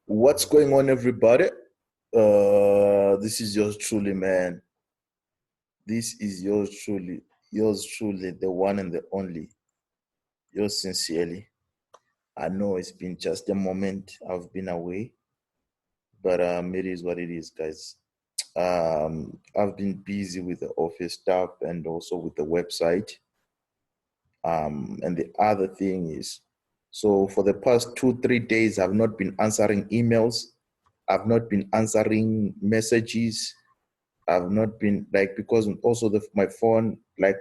What's going on, everybody? This is yours truly, man. This is yours truly, the one and the only. Yours sincerely. I know it's been just a moment I've been away, but it is what it is, guys. I've been busy with the office stuff and also with the website. And the other thing is, so for the past 2, 3 days, I've not been answering emails. I've not been answering messages. I've not been like, because also my phone, like,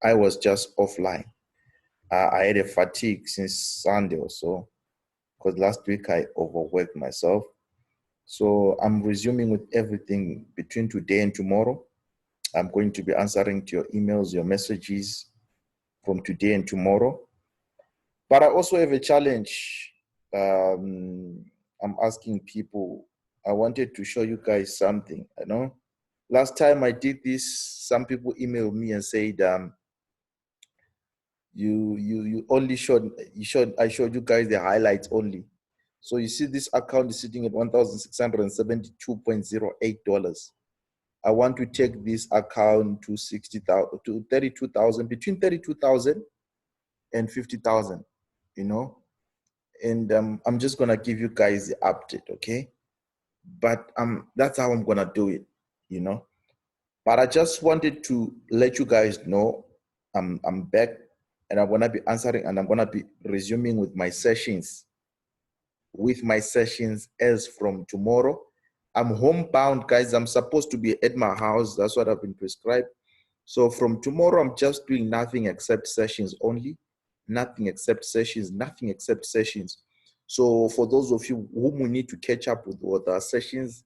I was just offline. I had a fatigue since Sunday or so, because last week I overworked myself. So I'm resuming with everything between today and tomorrow. I'm going to be answering to your emails, your messages from today and tomorrow. But I also have a challenge. I'm asking people, I wanted to show you guys something, Last time I did this, some people emailed me and said, you only I showed you guys the highlights only. So you see this account is sitting at $1,672.08. I want to take this account to 60,000 to 32,000, between 32,000 and 50,000, and I'm just gonna give you guys the update, okay? But that's how I'm gonna do it, But I just wanted to let you guys know I'm back, and I'm gonna be answering, and I'm gonna be resuming with my sessions. As from tomorrow. I'm homebound, guys. I'm supposed to be at my house. That's what I've been prescribed. So from tomorrow, I'm just doing nothing except sessions only. Nothing except sessions, nothing except sessions. So for those of you whom we need to catch up with our sessions,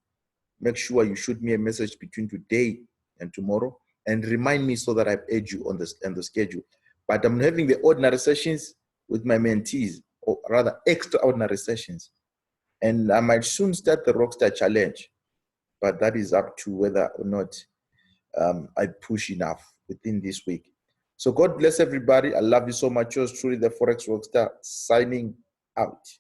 make sure you shoot me a message between today and tomorrow and remind me so that I add you on the schedule. But I'm having the ordinary sessions with my mentees, or rather extraordinary sessions. And I might soon start the Rockstar Challenge, but that is up to whether or not I push enough within this week. So God bless everybody. I love you so much. Yours truly, the Forex Rockstar, signing out.